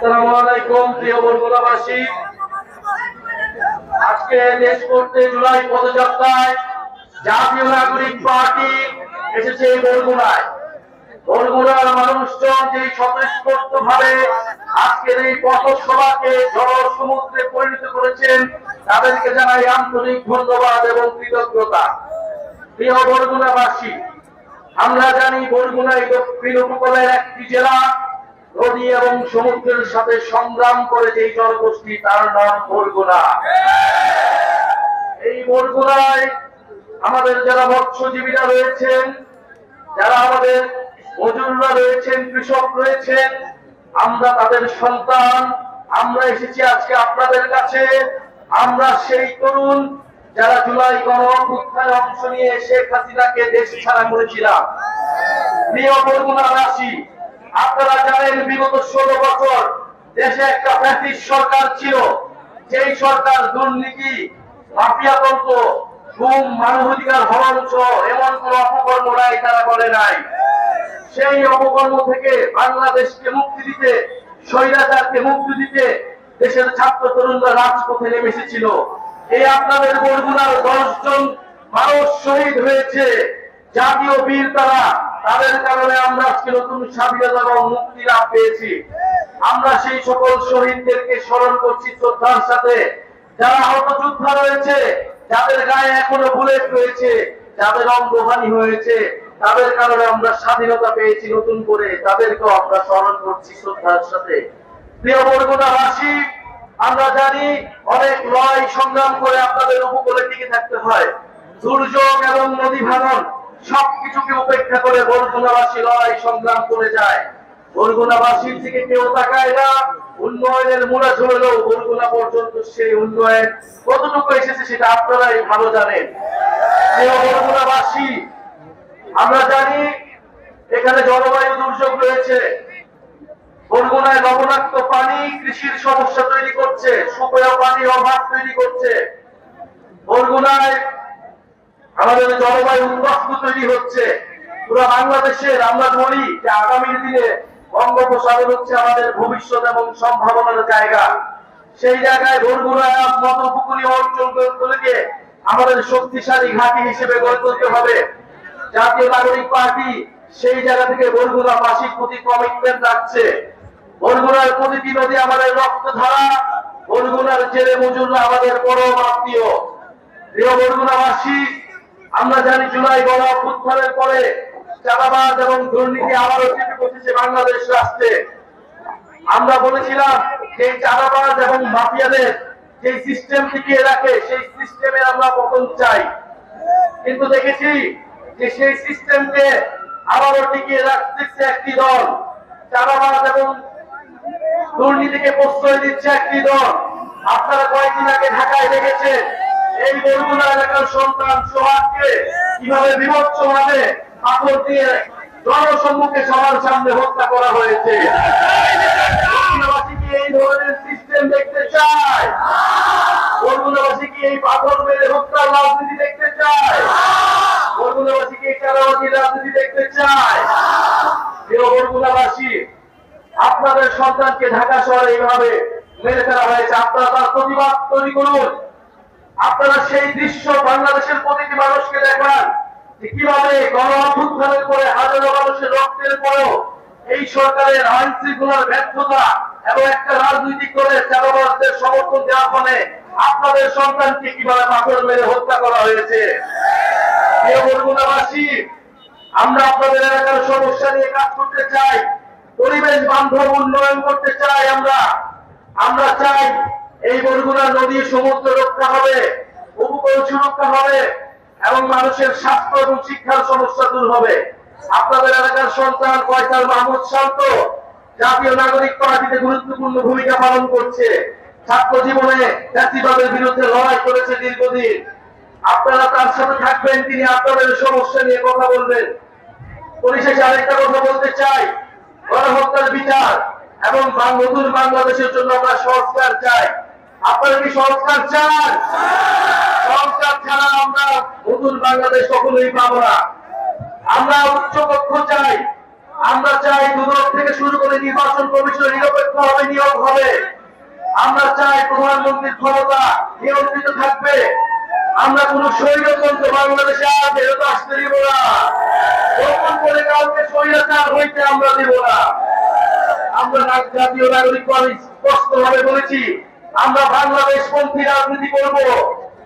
আসসালামু আলাইকুম প্রিয় বরগুনাবাসী। আজকে দেশ করতে জুলাই পদযাত্রায় জাতীয় নাগরিক পার্টি এসেছে বরগুনায়। বরগুনার মানুষজন যে স্বতঃস্ফূর্ত ভাবে আজকের এই পথসভাকে জনসমুদ্রে পরিণত করেছেন, তাদেরকে জানাই আন্তরিক ধন্যবাদ এবং কৃতজ্ঞতা। প্রিয় বরগুনাবাসী, আমরা জানি বরগুনা দক্ষিণ উপকূলের একটি জেলা। নদী এবং সমুদ্রের সাথে সংগ্রাম করে যে জনগোষ্ঠী, তার নাম বরগুনা। এই বরগুনায় আমাদের যারা মৎস্যজীবীরা রয়েছেন, যারা আমাদের মজুররা রয়েছেন, কৃষক রয়েছেন, আমরা তাদের সন্তান। আমরা এসেছি আজকে আপনাদের কাছে। আমরা সেই তরুণ যারা জুলাই গণঅভ্যুত্থানে অংশ নিয়ে শেখ হাসিনাকে দেশ ছাড়া করেছিলাম। প্রিয় বরগুনাবাসী, আপনারা জানেন বিগত 16 বছর দেশে একটা ফ্যাসিস্ট সরকার ছিল। যেই সরকার দুর্নীতি, মাফিয়াতন্ত্র, গুম, মানবাধিকার হরণ সহ এমন কোন অপকর্ম নাই তারা করে নাই। সেই অপকর্ম থেকে বাংলাদেশকে মুক্তি দিতে, স্বৈরাচারকে মুক্তি দিতে দেশের ছাত্র তরুণরা রাজপথে নেমে এসেছিল। এই আপনাদের বরগুনার 10 জন মানুষ শহীদ হয়েছে, জাতীয় বীর তারা। তাদের কারণে আমরা আজকে নতুন স্বাধীনতা এবং মুক্তি লাভ পেয়েছি। আমরা সেই সকল শহীদদেরকে স্মরণ করছি শ্রদ্ধার সাথে। যারা আহত যোদ্ধা রয়েছে, যাদের গায়ে এখনো বুলেট রয়েছে, যাদের অঙ্গহানি হয়েছে, তাদের কারণে আমরা স্বাধীনতা পেয়েছি নতুন করে, তাদেরকেও আমরা স্মরণ করছি শ্রদ্ধার সাথে। প্রিয় বরগুনাবাসী, আমরা জানি অনেক লড়াই সংগ্রাম করে আপনাদের উপকূলে টিকে থাকতে হয়। দুর্যোগ এবং নদী ভাঙন সবকিছুকে উপেক্ষা করে বরগুনাবাসী লড়াই সংগ্রাম করে যায়। বরগুনাবাসীর দিকে কেউ তাকায় না। উন্নয়নের মূলা ঝরলেও বরগুনা পর্যন্ত সেই উন্নয়ন কতটুকু এসেছে সেটা আপনারাই ভালো জানেন। প্রিয় বরগুনাবাসী, আমরা জানি এখানে জলবায়ু দুর্যোগ রয়েছে। বরগুনায় লবণাক্ত পানি কৃষির সমস্যা তৈরি করছে, সুপেয় পানির অভাব তৈরি করছে। বরগুনায় আমাদের জলবায়ু উদ্বাস্তু তৈরি হচ্ছে পুরো বাংলাদেশের। আমরা বলি যে আগামী দিনে বঙ্গোপসাগর হচ্ছে আমাদের ভবিষ্যৎ এবং সম্ভাবনার জায়গা। সেই জায়গায় বরগুনার মত উপকূলীয় অঞ্চলগুলোকে আমাদের শক্তিশালী ঘাঁটি হিসেবে গড়ে তুলতে হবে। জাতীয় নাগরিক পার্টি সেই জায়গা থেকে বরগুনাবাসীর প্রতি কমিটমেন্ট রাখছে। বরগুনার প্রতিটি নদী আমাদের রক্তধারা, বরগুনার জেলে মজুররা আমাদের পরম আত্মীয়। প্রিয় বরগুনাবাসী, আমরা জানি জুলাই গণঅভ্যুত্থানের পরে চাঁদাবাজ এবং দুর্নীতি আবারও চেপে বসেছে বাংলাদেশ রাষ্ট্রে। আমরা বলেছিলাম যে চাঁদাবাজ এবং মাফিয়াদের যে সিস্টেম টিকিয়ে রাখে, সেই সিস্টেমে আমরা পতন চাই। কিন্তু দেখেছি যে সেই সিস্টেমকে আবারও টিকিয়ে রাখতেছে একটি দল, চাঁদাবাজ এবং দুর্নীতিকে প্রশ্রয় দিচ্ছে একটি দল। আপনারা কয়েকদিন আগে ঢাকায় দেখেছেন এই বরগুনা এলাকার সন্তান সোহাগকে কিভাবে বিভৎসভাবে পাথর দিয়ে জনসম্মুখে সবার সামনে হত্যা করা হয়েছে। বরগুনাবাসী কি এই ধরনের সিস্টেম দেখতে চায়? বরগুনাবাসী কি এই পাথর মেরে হত্যার রাজনীতি দেখতে চায়? বরগুনাবাসী কি এই চাঁদাবাজির রাজনীতি দেখতে চায়? প্রিয় বরগুনাবাসী, আপনাদের সন্তানকে ঢাকা শহরে এইভাবে মেরে ফেলা হয়েছে। আপনারা তার প্রতিবাদ তৈরি করুন। আপনারা সেই দৃশ্য বাংলাদেশের প্রতিটি মানুষকে দেখান যে কিভাবে গণঅভ্যুত্থানের পরে হাজারো মানুষের রক্তের পরেও এই সরকারের আইন শৃঙ্খলার ব্যর্থতা এবং একটা রাজনীতি করে চাঁদাবাজদের সমর্থন দেওয়ার ফলে আপনাদের সন্তানকে কিভাবে পাথর মেরে হত্যা করা হয়েছে। প্রিয় বরগুনাবাসী, আমরা আপনাদের এলাকার সমস্যা নিয়ে কাজ করতে চাই, পরিবেশ বান্ধব উন্নয়ন করতে চাই। আমরা চাই এই বরগুনা নদী সমুদ্র রক্ষা হবে, উপকূল সুরক্ষা হবে এবং মানুষের স্বাস্থ্য এবং শিক্ষার সমস্যা দূর হবে। আপনাদের এলাকার সন্তান ফয়সাল মাহমুদ শান্ত জাতীয় নাগরিক পার্টিতে গুরুত্বপূর্ণ ভূমিকা পালন করছে। ছাত্র জীবনে জাতিবাদের বিরুদ্ধে লড়াই করেছে দীর্ঘদিন। আপনারা তার সাথে থাকবেন, তিনি আপনাদের সমস্যা নিয়ে কথা বলবেন। পরিশেষে আরেকটা কথা বলতে চাই, গণহত্যার বিচার এবং নতুন বাংলাদেশের জন্য আমরা সংস্কার চাই। আপনারা কি সংস্কার চান? সংস্কার ছাড়া আমরা নতুন বাংলাদেশ কখনোই পাবো না। আমরা উচ্চ কক্ষ চাই, আমরা চাই দুদক থেকে শুরু করে নির্বাচন কমিশন নিরপেক্ষভাবে নিয়োগ হবে। আমরা চাই প্রধানমন্ত্রীর ক্ষমতা নিয়ন্ত্রিত থাকবে। আমরা কোন স্বৈরতন্ত্র বাংলাদেশে আর ফেরত আসতে দিব না। নতুন করে কাউকে স্বৈরাচার হইতে আমরা দিব না। আমরা জাতীয় নাগরিক পার্টি স্পষ্টভাবে বলেছি, আমরা বাংলাদেশপন্থী রাজনীতি করব।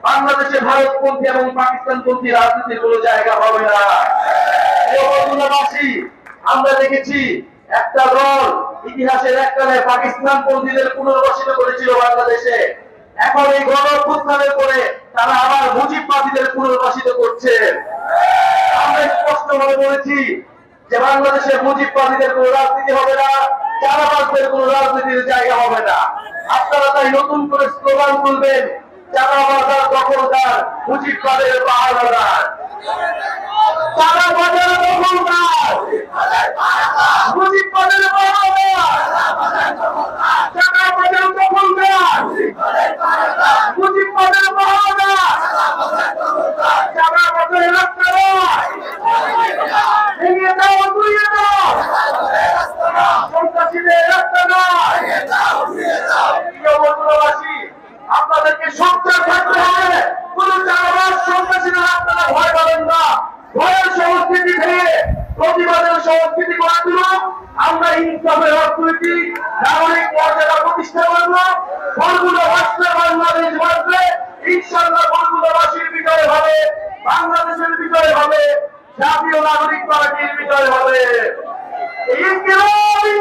বাংলাদেশে ভারতপন্থী এবং পাকিস্তানপন্থী রাজনীতির কোনো জায়গা হবে না। আমরা দেখেছি একটা দল ইতিহাসের এককালে পাকিস্তানপন্থীদের পুনর্বাসিত করেছিল বাংলাদেশে। এখন এই গণঅভ্যুত্থানের পরে তারা আবার মুজিববাদীদের পুনর্বাসিত করছে। আমরা স্পষ্টভাবে বলেছি যে বাংলাদেশে মুজিববাদীদের কোনো রাজনীতি হবে না, চাঁদাবাজদের কোনো রাজনীতির জায়গা হবে না। আপনারা তাই নতুন করে স্লোগান তুলবেন, চাঁদাবাজার দখলদার, মুজিববাদের পাহারাদার। চাঁদাবাজার দখলদার, মুজিববাদের পাহারাদার। চাঁদাবাজার দখলদার, মুজিববাদের পাহারাদার। চাঁদাবাজারের রাস্তা নয়, ভেঙে দাও, তুলে দাও। সন্ত্রাসীদের রাস্তা নয়। প্রিয় বন্ধুবাসী, আপনাদেরকে সোচ্চার থাকতে হবে। কোন চাঁদাবাজ সন্ত্রাসীদের আপনারা ভয় পাবেন না। ভয়ের সংস্কৃতি থেকে প্রতিবাদের সংস্কৃতি গড়ে তুলুন। আমরা ইনকামের অর্থনীতি নাগরিক মর্যাদা প্রতিষ্ঠা করব। বরগুনা বাঁচলে বাংলাদেশ বাঁচবে। ইনশাআল্লাহ বরগুনাবাসীর বিজয় হবে, বাংলাদেশের বিজয় হবে, জাতীয় নাগরিক পার্টির বিজয় হবে। ইনকিলাবি